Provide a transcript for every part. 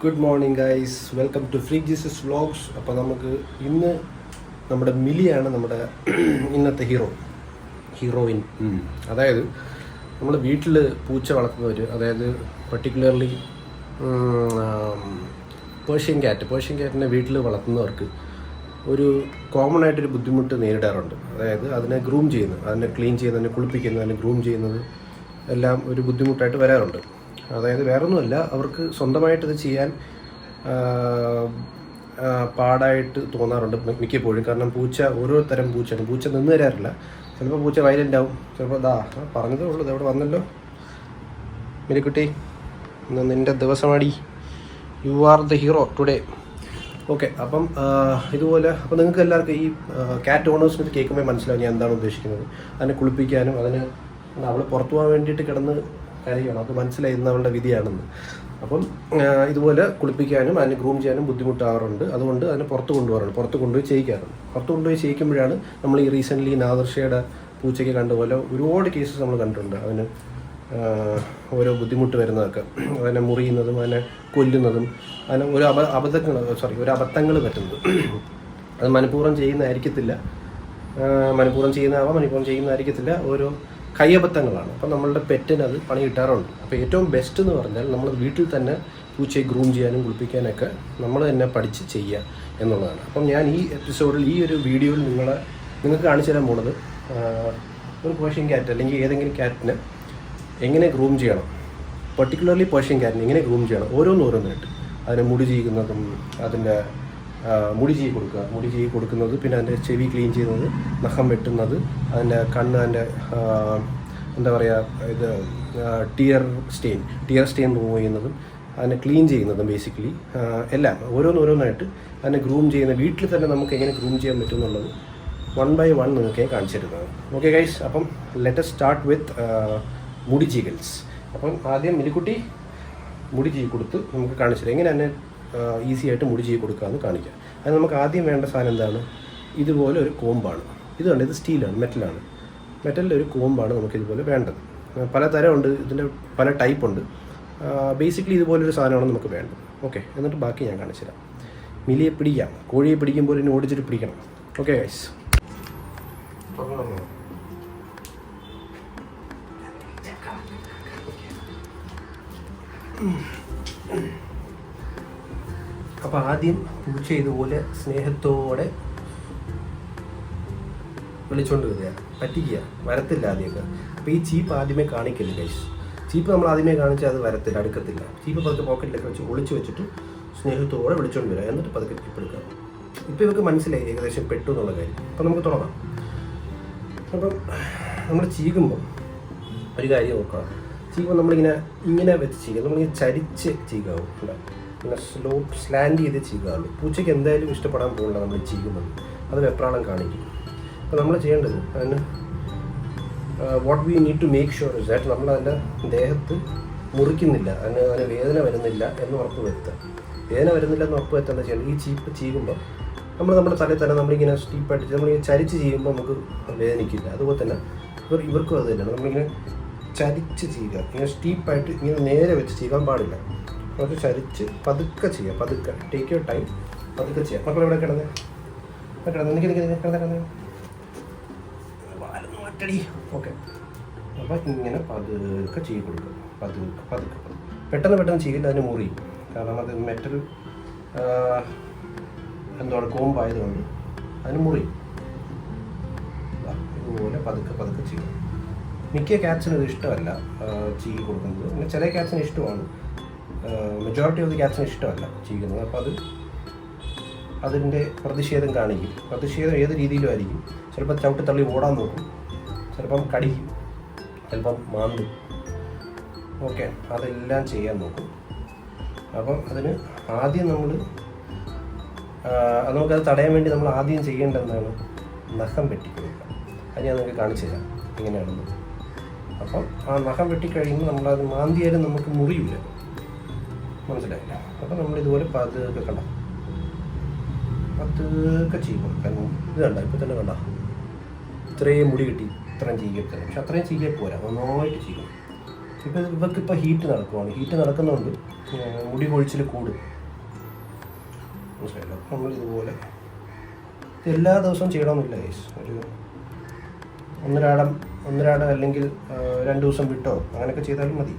Good morning guys, welcome to free Jesus vlogs. അപ്പോൾ നമുക്ക് ഇന്ന് നമ്മുടെ മിലിയാണ് നമ്മുടെ ഇന്നത്തെ ഹീറോയിൻ. അതായത് നമ്മൾ വീട്ടിൽ പൂച്ച വളർത്തുന്നവർ, അതായത് പർട്ടിക്കുലർലി പേർഷ്യൻ ക്യാറ്റിനെ വീട്ടിൽ വളർത്തുന്നവർക്ക് ഒരു കോമൺ ആയിട്ടൊരു ബുദ്ധിമുട്ട് നേരിടാറുണ്ട്. അതായത് അതിനെ ഗ്രൂം ചെയ്യുന്നത്, അതിനെ ക്ലീൻ ചെയ്യുന്നത്, അതിനെ കുളിപ്പിക്കുന്നത്, അതിനെ ഗ്രൂം ചെയ്യുന്നത് എല്ലാം ഒരു ബുദ്ധിമുട്ടായിട്ട് വരാറുണ്ട്. അതായത് വേറൊന്നുമല്ല, അവർക്ക് സ്വന്തമായിട്ടിത് ചെയ്യാൻ പാടായിട്ട് തോന്നാറുണ്ട് മിക്കപ്പോഴും. കാരണം ഓരോ തരം പൂച്ചയാണ്. പൂച്ച നിന്ന് തരാറില്ല. ചിലപ്പോൾ പൂച്ച വയലൻ്റ് ആവും, ചിലപ്പോൾ പറഞ്ഞതേ ഉള്ളൂ, ഇതവിടെ വന്നല്ലോ മിലിക്കുട്ടി, ഇന്ന് നിൻ്റെ ദിവസമാടി, you are the hero today. Okay, അപ്പം ഇതുപോലെ അപ്പോൾ നിങ്ങൾക്ക് എല്ലാവർക്കും ഈ ക്യാറ്റ് ഓണേഴ്സിന് കേൾക്കുമ്പോൾ മനസ്സിലാവും ഞാൻ എന്താണ് ഉദ്ദേശിക്കുന്നത്. അതിനെ കുളിപ്പിക്കാനും അതിന് അവൾ പുറത്തു പോകാൻ വേണ്ടിയിട്ട് കിടന്ന് കാര്യമാണ്, അത് മനസ്സിലായി ഇന്ന് അവളുടെ വിധിയാണെന്ന്. അപ്പം ഇതുപോലെ കുളിപ്പിക്കാനും അതിന് ഗ്രൂം ചെയ്യാനും ബുദ്ധിമുട്ടാകാറുണ്ട്. അതുകൊണ്ട് അതിനെ പുറത്ത് കൊണ്ടുപോയി ചെയ്യിക്കാറുണ്ട്. പുറത്ത് കൊണ്ടുപോയി ചെയ്യിക്കുമ്പോഴാണ് നമ്മൾ ഈ റീസെൻ്റ്ലി നാദർഷയുടെ പൂച്ചയ്ക്ക് കണ്ടുപോലെ ഒരുപാട് കേസസ് നമ്മൾ കണ്ടിട്ടുണ്ട്. അതിന് ഓരോ ബുദ്ധിമുട്ട് വരുന്നതൊക്കെ, അതിനെ മുറിയുന്നതും അതിനെ കൊല്ലുന്നതും, അതിന് ഒരു അബദ്ധങ്ങൾ പറ്റുന്നത്. അത് മനഃപൂർവ്വം ചെയ്യുന്നതായിരിക്കത്തില്ല, മനഃപൂർവ്വം ചെയ്യുന്നതായിരിക്കത്തില്ല, ഓരോ കയ്യബദ്ധങ്ങളാണ്. അപ്പം നമ്മളുടെ പെറ്റിന് അത് പണി കിട്ടാറുണ്ട്. അപ്പോൾ ഏറ്റവും ബെസ്റ്റ് എന്ന് പറഞ്ഞാൽ നമ്മൾ വീട്ടിൽ തന്നെ പൂച്ചയെ ഗ്രൂം ചെയ്യാനും കുളിപ്പിക്കാനൊക്കെ നമ്മൾ തന്നെ പഠിച്ച് ചെയ്യുക എന്നുള്ളതാണ്. അപ്പം ഞാൻ ഈ എപ്പിസോഡിൽ, ഈ ഒരു വീഡിയോയിൽ നിങ്ങൾക്ക് കാണിച്ചു തരാൻ പോണത് ഒരു പേർഷ്യൻ ക്യാറ്റ് അല്ലെങ്കിൽ ഏതെങ്കിലും ക്യാറ്റിനെ എങ്ങനെ ഗ്രൂം ചെയ്യണം, പർട്ടിക്കുലർലി പേർഷ്യൻ ക്യാറ്റിനെ എങ്ങനെ ഗ്രൂം ചെയ്യണം ഓരോന്നായിട്ട്. അതിനെ മുടി ചെയ്യുന്നതും, അതിൻ്റെ മുടി ചെയ്യി കൊടുക്കുന്നത്, പിന്നെ അതിൻ്റെ ചെവി ക്ലീൻ ചെയ്യുന്നത്, നഖം വെട്ടുന്നത്, അതിൻ്റെ കണ്ണ്, അതിൻ്റെ എന്താ പറയുക, ഇത് ടിയർ സ്റ്റെയിൻ റിമൂവ് ചെയ്യുന്നതും, അതിനെ ക്ലീൻ ചെയ്യുന്നതും, ബേസിക്കലി എല്ലാം ഓരോന്നായിട്ട് അതിനെ ഗ്രൂം ചെയ്യുന്ന, വീട്ടിൽ തന്നെ നമുക്ക് എങ്ങനെ ഗ്രൂം ചെയ്യാൻ പറ്റും എന്നുള്ളത് 1 by 1 നിങ്ങൾക്ക് കാണിച്ചിരുന്നത്. ഓക്കെ ഗൈസ്, അപ്പം ലെറ്റ് us സ്റ്റാർട്ട് വിത്ത് മുടി ചീകൽസ്. അപ്പം ആദ്യം മിലിക്കുട്ടി മുടി ചെയ്ത് കൊടുത്ത് നമുക്ക് കാണിച്ചില്ല എങ്ങനെ തന്നെ ഈസി ആയിട്ട് മുടി ചെയ്ത് കൊടുക്കാമെന്ന് കാണിക്കാം. അത് നമുക്ക് ആദ്യം വേണ്ട സാധനം എന്താണ്? ഇതുപോലെ ഒരു കോമ്പാണ്. ഇത് സ്റ്റീലാണ്, മെറ്റലിൻ്റെ ഒരു കോമ്പാണ് നമുക്കിതുപോലെ വേണ്ടത്. പല തരമുണ്ട്, ഇതിൻ്റെ പല ടൈപ്പുണ്ട്. ബേസിക്കലി ഇതുപോലൊരു സാധനമാണ് നമുക്ക് വേണ്ടത്. ഓക്കെ, എന്നിട്ട് ബാക്കി ഞാൻ കാണിച്ചു തരാം. മിലിയെ പിടിക്കാം, കോഴിയെ പിടിക്കുമ്പോൾ ഇനി ഓടിച്ചിട്ട് പിടിക്കണം. ഓക്കെ ഗൈസ്, അപ്പോൾ ആദ്യം പൂച്ച ഇതുപോലെ സ്നേഹത്തോടെ വിളിച്ചുകൊണ്ട് വരിക, പറ്റിക്കുക, വരത്തില്ല ആദ്യമൊക്കെ. അപ്പോൾ ഈ ചീപ്പ് ആദ്യമേ കാണിക്കില്ല ഗൈസ്. ചീപ്പ് നമ്മൾ ആദ്യമേ കാണിച്ചാൽ അത് വരത്തില്ല, അടുക്കത്തില്ല. ചീപ്പ് പതുക്കെ പോക്കറ്റിലൊക്കെ വെച്ച് ഒളിച്ച് വെച്ചിട്ട് സ്നേഹത്തോടെ വിളിച്ചുകൊണ്ട് വരിക, എന്നിട്ട് പതുക്കെ ചീപ്പ് എടുക്കുക. ഇപ്പോൾ ഇവർക്ക് മനസ്സിലായി ഏകദേശം പെട്ടു എന്നുള്ള കാര്യം. അപ്പോൾ നമുക്ക് തുടങ്ങാം. അപ്പം നമ്മൾ ചീകുമ്പോൾ ഒരു കാര്യം നോക്കുക. ചീകുമ്പോൾ നമ്മളിങ്ങനെ വെച്ച് ചീകുക, നമ്മളിങ്ങനെ ചരിച്ച് ചീകാവും, പിന്നെ സ്ലാൻഡ് ചെയ്ത് ചീകാവുള്ളൂ. പൂച്ചയ്ക്ക് എന്തായാലും ഇഷ്ടപ്പെടാൻ പോകില്ല നമ്മൾ ചീകുമ്പോൾ, അത് വെപ്രാളം കാണിക്കും. അപ്പോൾ നമ്മൾ ചെയ്യേണ്ടത്, അതിന് what we need to make sure is that നമ്മൾ അതിൻ്റെ ദേഹത്ത് മുറിക്കുന്നില്ല, അതിന് വേദന വരുന്നില്ല എന്ന് ഉറപ്പ് വരുത്തുക. വേദന വരുന്നില്ല എന്ന് ഉറപ്പ് വരുത്താൻ ചെയ്യേണ്ടത്, ഈ ചീപ്പ് ചീകുമ്പോൾ നമ്മുടെ തലയിൽ തന്നെ നമ്മളിങ്ങനെ സ്റ്റീപ്പായിട്ട് നമ്മളിങ്ങനെ ചരിച്ച് ചെയ്യുമ്പോൾ നമുക്ക് വേദനിക്കില്ല. അതുപോലെ തന്നെ ഇവർക്കും അത് തന്നെയാണ്. നമ്മളിങ്ങനെ ചരിച്ച് ചെയ്യുക, ഇങ്ങനെ സ്റ്റീപ്പായിട്ട് ഇങ്ങനെ നേരെ വെച്ച് ചെയ്യാൻ പാടില്ല. കുറച്ച് ചരിച്ച് പതുക്കെ ചെയ്യുക, പതുക്കെ ടേക്ക് യുവർ ടൈം, പതുക്കെ ചെയ്യുക. മക്കൾ ഇവിടെ കിടന്നേ മാറ്റടി. ഓക്കെ, അപ്പോൾ ഇങ്ങനെ പതുക്കെ ചെയ്ത് കൊടുക്കുക, പതുക്കെ. പെട്ടെന്ന് ചെയ്യില്ല, അതിന് മുറിയും. കാരണം അത് മെറ്റൽ എന്താണ് കോമ്പായതുകൊണ്ട് അതിന് മുറിയും. ഇതുപോലെ പതുക്കെ ചെയ്യും. മിക്ക ക്യാറ്റ്സിനും ഇത് ഇഷ്ടമല്ല ചീകി കൊടുക്കുന്നത്. പിന്നെ ചില ക്യാറ്റ്സിന് ഇഷ്ടമാണ്, മെജോറിറ്റി ഓഫ് ദി ക്യാറ്റ്സിന് ഇഷ്ടമല്ല ചെയ്യുന്നത്. അപ്പോൾ അതിൻ്റെ പ്രതിഷേധം കാണിക്കും. പ്രതിഷേധം ഏത് രീതിയിലും ആയിരിക്കും. ചിലപ്പോൾ ചവിട്ടി തള്ളി ഓടാൻ നോക്കും, ചിലപ്പം കടിക്കും, ചിലപ്പം മാന്തും. ഓക്കെ, അതെല്ലാം ചെയ്യാൻ നോക്കും. അപ്പം അതിന് ആദ്യം നമുക്കത് തടയാൻ വേണ്ടി നമ്മൾ ആദ്യം ചെയ്യേണ്ടതെന്നാണ്, നഖം വെട്ടിക്കൊടുക്കുക. അത് ഞാൻ നിങ്ങൾക്ക് കാണിച്ചു തരാം എങ്ങനെയാണെന്ന്. അപ്പം ആ നഖം വെട്ടിക്കഴിയുമ്പോൾ നമ്മളത് മാന്തിയാലും നമുക്ക് മുറിയില്ല, മനസ്സിലായില്ല. അപ്പം നമ്മളിതുപോലെ പതുക്കെ പതുക്കെ ചെയ്യും. ഇത് കണ്ട, ഇപ്പം തന്നെ കണ്ട, ഇത്രയും മുടി കിട്ടി, ഇത്രയും ചീകത്തന്നെ. പക്ഷെ അത്രയും ചീകെ പോരാ, നന്നായിട്ട് ചെയ്യും. ഇവർക്കിപ്പോൾ ഹീറ്റ് നടക്കുവാണ്. ഹീറ്റ് നടക്കുന്നതുകൊണ്ട് മുടി കൊഴിച്ചിൽ കൂടും. മനസ്സിലായല്ലോ? നമ്മൾ ഇതുപോലെ എല്ലാ ദിവസവും ചെയ്യണമെന്നില്ല ഗൈസ്. ഒരു ഒന്നരാടം അല്ലെങ്കിൽ 2 ദിവസം വിട്ടോ അങ്ങനെയൊക്കെ ചെയ്താലും മതി.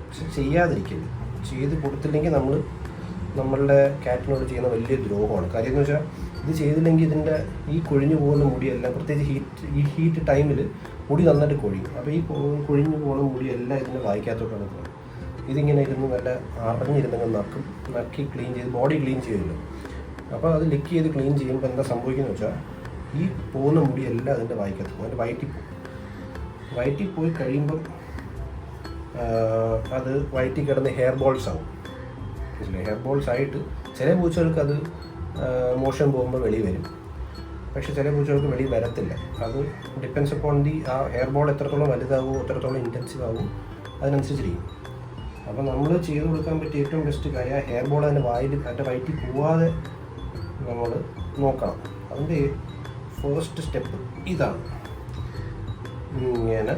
പക്ഷെ ചെയ്യാതിരിക്കരുത്. ചെയ്ത് കൊടുത്തില്ലെങ്കിൽ നമ്മൾ നമ്മളുടെ കാറ്റിനോട് ചെയ്യുന്ന വലിയ ദ്രോഹമാണ്. കാര്യം എന്ന് വെച്ചാൽ ഇത് ചെയ്തില്ലെങ്കിൽ ഇതിൻ്റെ ഈ കൊഴിഞ്ഞു പോകുന്ന മുടിയെല്ലാം, പ്രത്യേകിച്ച് ഹീറ്റ് ടൈമിൽ മുടി നന്നായിട്ട് കൊഴിയും. അപ്പോൾ ഈ കൊഴിഞ്ഞു പോകുന്ന മുടിയെല്ലാം ഇതിൻ്റെ വായിക്കാത്തോട്ടാണ് പോകുന്നത്. ഇതിങ്ങനെ ഇരുന്ന് നല്ല അറിഞ്ഞിരുന്നെങ്കിൽ നക്കി ക്ലീൻ ചെയ്ത് ബോഡി ക്ലീൻ ചെയ്യുമല്ലോ. അപ്പോൾ അത് ലിക്ക് ചെയ്ത് ക്ലീൻ ചെയ്യുമ്പോൾ എന്താ സംഭവിക്കുന്നത് വെച്ചാൽ ഈ പോകുന്ന മുടിയെല്ലാം അതിൻ്റെ വായിക്കത്ത് പോകും. അതിൻ്റെ വയറ്റിൽ പോയി കഴിയുമ്പം അത് വയറ്റിൽ കിടന്ന് ഹെയർ ബോൾസ് ആവും. മനസ്സിലായി? ഹെയർ ബോൾസ് ആയിട്ട് ചില പൂച്ചകൾക്ക് അത് മോഷൻ പോകുമ്പോൾ വെളി വരും. പക്ഷേ ചില പൂച്ചകൾക്ക് വെളി വരത്തില്ല. അത് ഡിപ്പെൻസ് അപ്പോൺ ആ ഹെയർ ബോൾ എത്രത്തോളം വലുതാവുമോ എത്രത്തോളം ഇൻറ്റൻസീവ് ആവും അതിനനുസരിച്ചിരിക്കും. അപ്പോൾ നമ്മൾ ചെയ്ത് കൊടുക്കാൻ പറ്റിയ ഏറ്റവും ബെസ്റ്റ് കാര്യം ആ ഹെയർ ബോൾ അതിൻ്റെ വയറ്റിൽ പോവാതെ നമ്മൾ നോക്കണം. അതിൻ്റെ ഫസ്റ്റ് സ്റ്റെപ്പ് ഇതാണ്. ഇങ്ങനെ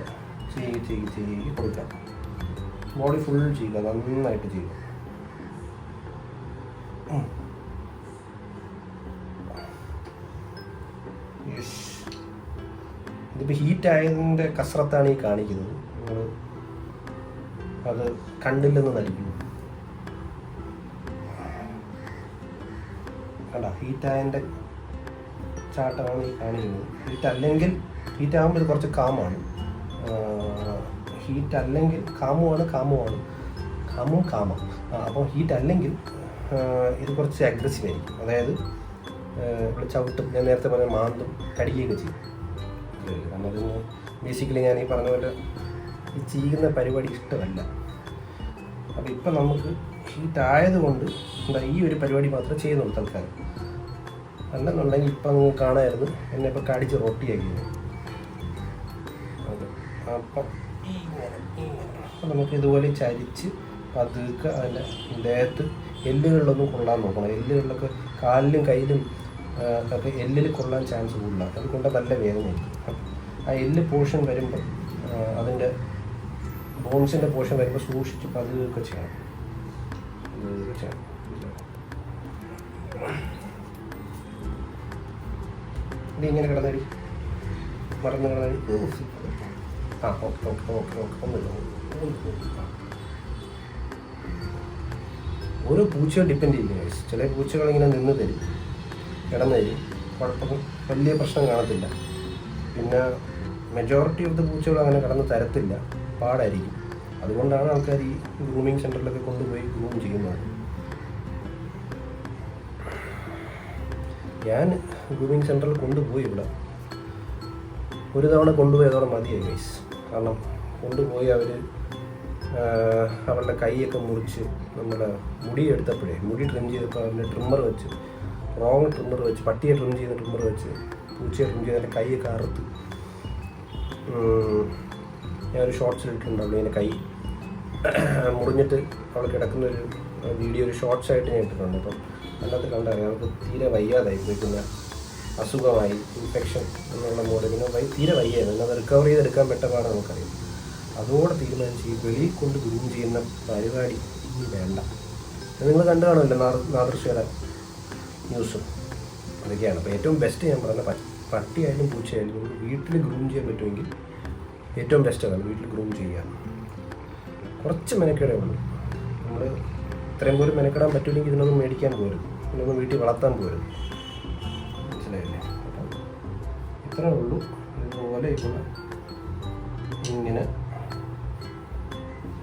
ചെയ്ത് കൊടുക്കാം. ബോഡി ഫുൾ ചെയ്യുക, നന്നായിട്ട് ചെയ്യുക. ഇതിപ്പോൾ ഹീറ്റായതിൻ്റെ കസറത്താണ് ഈ കാണിക്കുന്നത്. നമ്മൾ അത് കണ്ടില്ലെന്ന് നടിക്കുന്നു. കണ്ട, ഹീറ്റായതിൻ്റെ ചാട്ടമാണ് ഈ കാണിക്കുന്നത്. ഹീറ്റാകുമ്പോൾ ഇത് കുറച്ച് കാമാണ്. ഹീറ്റ് അല്ലെങ്കിൽ കാമുമാണ്. അപ്പോൾ ഹീറ്റ് അല്ലെങ്കിൽ ഇത് കുറച്ച് അഗ്രസീവ് ആയിരിക്കും. അതായത് ഇവിടെ ചവിട്ടും, ഞാൻ നേരത്തെ പറഞ്ഞ മാന്തും കടിക്കുകയൊക്കെ ചെയ്യും. കാരണം അതിന് ബേസിക്കലി ഞാൻ ഈ പറഞ്ഞ പോലെ ഈ ചെയ്യുന്ന പരിപാടി ഇഷ്ടമല്ല. അപ്പോൾ ഇപ്പം നമുക്ക് ഹീറ്റ് ആയതുകൊണ്ട് ഈ ഒരു പരിപാടി മാത്രമേ ചെയ്യുന്നുള്ളൂ തൽക്കാലം. അല്ലെന്നുണ്ടെങ്കിൽ ഇപ്പം നിങ്ങൾക്ക് കാണാമായിരുന്നു എന്നെ ഇപ്പോൾ കടിച്ച് റൊട്ടിയാക്കിയത്. അപ്പം നമുക്ക് ഇതുപോലെ ചരിച്ച് പതുക്കെ അതിൻ്റെ ദേഹത്ത് എല്ലുകളിലൊന്നും കൊള്ളാൻ നോക്കണം. എല്ലുകളിലൊക്കെ കാലിലും കയ്യിലും ഒക്കെ എല്ലിൽ കൊള്ളാൻ ചാൻസ് കൂടുതലാണ്. അതുകൊണ്ട് നല്ല വേദനയായിരിക്കും. ആ എല്ല് പോർഷൻ വരുമ്പോൾ അതിൻ്റെ ബോൺസിൻ്റെ പോർഷൻ വരുമ്പോൾ സൂക്ഷിച്ച് പതുക്കെ ചെയ്യണം. ഇത് ഇങ്ങനെ കിടന്നടി മറന്ന് കിടന്നടി. ഓക്കെ ഒന്നുമില്ല. ഓരോ പൂച്ചയും ഡിപ്പെൻഡ് ചെയ്യില്ല. ചില പൂച്ചകളിങ്ങനെ നിന്ന് തരും, കിടന്നു തരും, വലിയ പ്രശ്നം കാണത്തില്ല. പിന്നെ മെജോറിറ്റി ഓഫ് ദ പൂച്ചകൾ അങ്ങനെ കിടന്ന് തരത്തില്ല, പാടായിരിക്കും. അതുകൊണ്ടാണ് ആൾക്കാർ ഈ ഗ്രൂമിങ് സെൻറ്ററിലൊക്കെ കൊണ്ടുപോയി ഗ്രൂം ചെയ്യുന്നത്. ഞാൻ ഗ്രൂമിങ് സെൻറ്ററിൽ കൊണ്ടുപോയി ഇവിടെ ഒരു തവണ കൊണ്ടുപോയി അതോടെ മതിയായി ഗൈസ്. കാരണം കൊണ്ടുപോയി അവരുടെ കൈയൊക്കെ മുറിച്ച് നമ്മുടെ മുടി എടുത്തപ്പോഴേ മുടി ട്രിം ചെയ്തപ്പോൾ അവരുടെ ട്രിമ്മർ വെച്ച് പട്ടിയെ ട്രിം ചെയ്ത ട്രിമ്മർ വെച്ച് പൂച്ചയെ ട്രിം ചെയ്ത് എൻ്റെ കൈയൊക്കെ അറുത്ത് ഞാനൊരു ഷോർട്സിലിട്ടിട്ടുണ്ടാവുള്ളൂ. ഇങ്ങനെ കൈ മുറിഞ്ഞിട്ട് അവൾ കിടക്കുന്നൊരു വീഡിയോ ഒരു ഷോർട്സായിട്ട് ഞാൻ ഇട്ടിട്ടുണ്ട്. അപ്പം അതിനകത്ത് കണ്ടറിയാം അവർക്ക് തീരെ വയ്യാതായി പോയി. പിന്നെ അസുഖമായി, ഇൻഫെക്ഷൻ എന്നുള്ള മോഡ്, പിന്നെ തീരെ വയ്യായിരുന്നു. അത് റിക്കവർ ചെയ്തെടുക്കാൻ പെട്ടതാണ് നമുക്കറിയാം. അതോടെ തീരുമാനിച്ച് ഈ വെളിയിൽ കൊണ്ട് ഗ്രൂം ചെയ്യുന്ന പരിപാടി ഇനി വേണ്ട. നിങ്ങൾ കണ്ടു കാണുമല്ലോ നാദൃശ്യയുടെ ന്യൂസും അതൊക്കെയാണ്. അപ്പോൾ ഏറ്റവും ബെസ്റ്റ് ഞാൻ പറഞ്ഞ പട്ടിയായാലും പൂച്ചയായാലും നമുക്ക് വീട്ടിൽ ഗ്രൂം ചെയ്യാൻ പറ്റുമെങ്കിൽ ഏറ്റവും ബെസ്റ്റ് അതാണ് വീട്ടിൽ ഗ്രൂം ചെയ്യാൻ. കുറച്ച് മെനക്കേടേ ഉള്ളൂ. നമ്മൾ ഇത്രയും പോലും മെനക്കെടാൻ പറ്റില്ലെങ്കിൽ ഇതിനൊന്നും മേടിക്കാൻ പോരുത്, ഇതിനൊന്നും വീട്ടിൽ വളർത്താൻ പോരുത്. മനസ്സിലായില്ലേ? അപ്പം ഇത്രേ ഉള്ളൂ. ഇതുപോലെ ഇപ്പോൾ ഇങ്ങനെ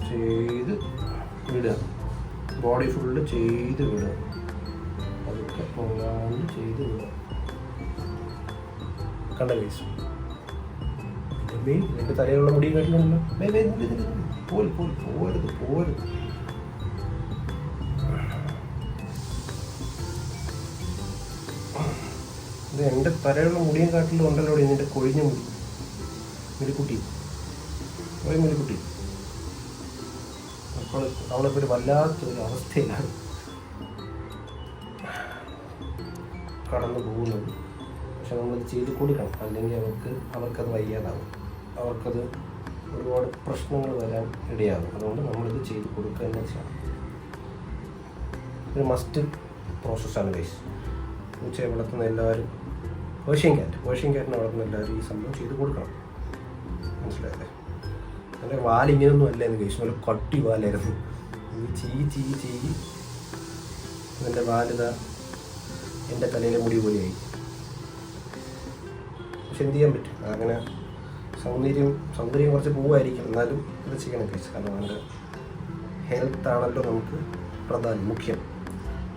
ചെയ്ത് വിടുക, ബോഡി ഫുള്ള് ചെയ്ത് വിടുക, അതൊക്കെ പോകാണ്ട് ചെയ്ത് വിടുക. കണ്ട കേസ് എൻ്റെ തലയിലുള്ള മുടി കേട്ടിട്ടുണ്ടല്ലോ. പോരുത്. ഇത് എൻ്റെ തലയുള്ള മുടിയും കാട്ടിലും ഉണ്ടല്ലോ ഇതിൻ്റെ കൊഴിഞ്ഞ മുടി. മിലിക്കുട്ടി അപ്പോൾ അവളിപ്പോൾ ഒരു വല്ലാത്തൊരു അവസ്ഥയിലാണ് കടന്നു പോകുന്നത്. പക്ഷെ നമ്മളത് ചെയ്ത് കൊടുക്കണം, അല്ലെങ്കിൽ അവർക്കത് വയ്യാതാവും. അവർക്കത് ഒരുപാട് പ്രശ്നങ്ങൾ വരാൻ ഇടയാകും. അതുകൊണ്ട് നമ്മളിത് ചെയ്ത് കൊടുക്കുക തന്നെ ചെയ്യണം. ഒരു മസ്റ്റ് പ്രോസസ്സാണ് ഗൈസ്. പൂച്ചയെ വളർത്തുന്ന എല്ലാവരും, പേർഷ്യൻ ക്യാറ്റിനെ വളർത്തുന്ന എല്ലാവരും ഈ സംഭവം ചെയ്ത് കൊടുക്കണം. മനസ്സിലായല്ലേ? എൻ്റെ വാലിങ്ങനൊന്നും അല്ലായിരുന്നു ഗൈസ്, നല്ല കട്ടി വാലായിരുന്നു. ചീകി എൻ്റെ വാലിത എൻ്റെ തലയിലെ മുടി പോലെയായി. പക്ഷെ എന്ത് ചെയ്യാൻ പറ്റും? അങ്ങനെ സൗന്ദര്യം കുറച്ച് പോവായിരിക്കും, എന്നാലും ഇത് ചെയ്യണം ഗൈസ്. കാരണം അതിൻ്റെ ഹെൽത്താണല്ലോ നമുക്ക് മുഖ്യം.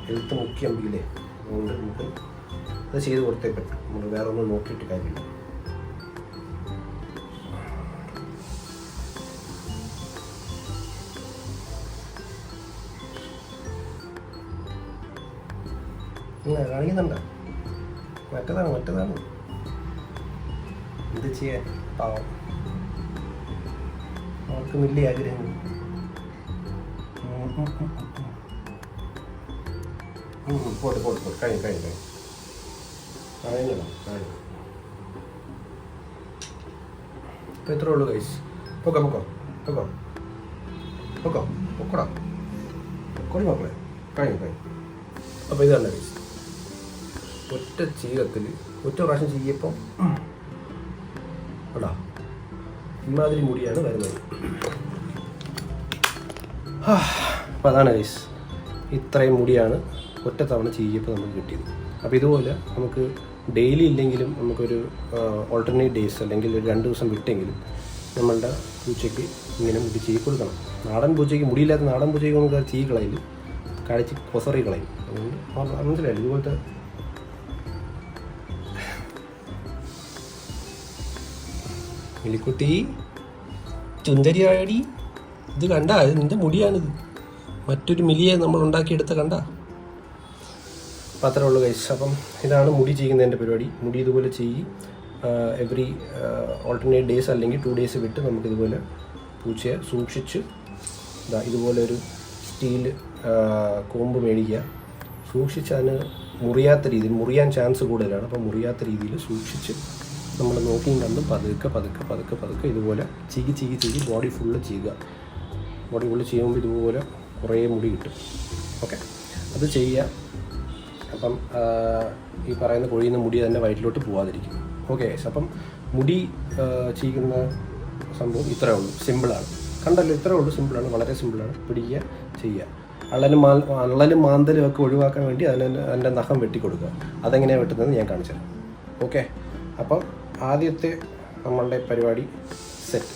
ഹെൽത്ത് മുഖ്യം ഇല്ലേ? അതുകൊണ്ട് നമുക്ക് അത് ചെയ്ത് കൊടുത്തേ പറ്റും. നമ്മൾ വേറെ ഒന്നും നോക്കിയിട്ട് കാര്യമില്ല. കാണിക്കുന്നുണ്ട? മറ്റതാണ് എന്ത് ചെയ്യാൻ? പാവം, അവർക്ക് വലിയ ആഗ്രഹം. പോട്ടെ കഴിഞ്ഞോ. അപ്പോൾ ഇത്രേ ഉള്ളൂ ഗൈസ്. പൊക്കോടാ പൊക്കോടി മക്കളെ. കഴിഞ്ഞു. അപ്പോൾ ഇതാണ് ഗൈസ്, ഒറ്റ പ്രാവശ്യം ചെയ്യപ്പം അടാ ഇമാതിരി മുടിയാണ് വരുന്നത്. അപ്പോൾ അതാണ് ഗൈസ്, ഇത്രയും മുടിയാണ് ഒറ്റ തവണ ചെയ്യപ്പോൾ നമുക്ക് കിട്ടിയത്. അപ്പോൾ ഇതുപോലെ നമുക്ക് ഡെയിലി ഇല്ലെങ്കിലും നമുക്കൊരു ഓൾട്ടർനേറ്റ് ഡേയ്സ് അല്ലെങ്കിൽ ഒരു 2 ദിവസം വിട്ടെങ്കിലും നമ്മളുടെ പൂച്ചയ്ക്ക് ഇങ്ങനെ മുടി ചെയ്ത് കൊടുക്കണം. നാടൻ പൂച്ചയ്ക്ക്, മുടിയില്ലാത്ത നാടൻ പൂച്ചയ്ക്ക് നമുക്ക് അത് ചെയ്ത് കളയും, കഴിച്ച് കൊസറി കളയും. അതുകൊണ്ട് മനസ്സിലായില്ല? ഇതുപോലത്തെ മിലിക്കുട്ടി ചുന്ദരിയാടി, ഇത് കണ്ട? ഇത് നിൻ്റെ മുടിയാണിത്. മറ്റൊരു മിലിയെ നമ്മൾ ഉണ്ടാക്കിയെടുത്ത കണ്ട? അപ്പം അത്രേ ഉള്ളൂ ഗൈസ്. അപ്പം ഇതാണ് മുടി ചെയ്യുന്നതിൻ്റെ പരിപാടി. മുടി ഇതുപോലെ ചെയ്യും. എവറി ഓൾട്ടർനേറ്റ് ഡേയ്സ് അല്ലെങ്കിൽ 2 ഡേയ്സ് വിട്ട് നമുക്കിതുപോലെ പൂച്ചയെ സൂക്ഷിച്ച് ഇതുപോലെ ഒരു സ്റ്റീൽ കോമ്പ് മേടിക്കുക. സൂക്ഷിച്ച് അതിന് മുറിയാത്ത രീതിയിൽ, മുറിയാൻ ചാൻസ് കൂടുതലാണ്. അപ്പം മുറിയാത്ത രീതിയിൽ സൂക്ഷിച്ച് നമ്മൾ നോക്കിയും കണ്ടും പതുക്കെ ഇതുപോലെ ചീകി ബോഡി ഫുള്ള് ചെയ്യുക. ബോഡി ഫുള്ള് ചെയ്യുമ്പോൾ ഇതുപോലെ കുറേ മുടി കിട്ടും. ഓക്കെ, അത് ചെയ്യുക. അപ്പം ഈ പറയുന്ന കൊഴിയുന്ന മുടി തന്നെ വയറ്റിലോട്ട് പോകാതിരിക്കും. ഓക്കെ, അപ്പം മുടി ചെയ്യുന്ന സംഭവം ഇത്രയേ ഉള്ളൂ. സിമ്പിളാണ്, കണ്ടല്ലോ? ഇത്രയേ ഉള്ളൂ, സിമ്പിളാണ്, വളരെ സിമ്പിളാണ്. പിടിക്കുക, ചെയ്യുക. അള്ളലും മാന്തലും ഒക്കെ ഒഴിവാക്കാൻ വേണ്ടി അതിൻ്റെ നഖം വെട്ടിക്കൊടുക്കുക. അതെങ്ങനെയാണ് വെട്ടുന്നത് ഞാൻ കാണിച്ചു തരാം. ഓക്കെ, അപ്പം ആദ്യത്തെ നമ്മളുടെ പരിപാടി സെറ്റ്.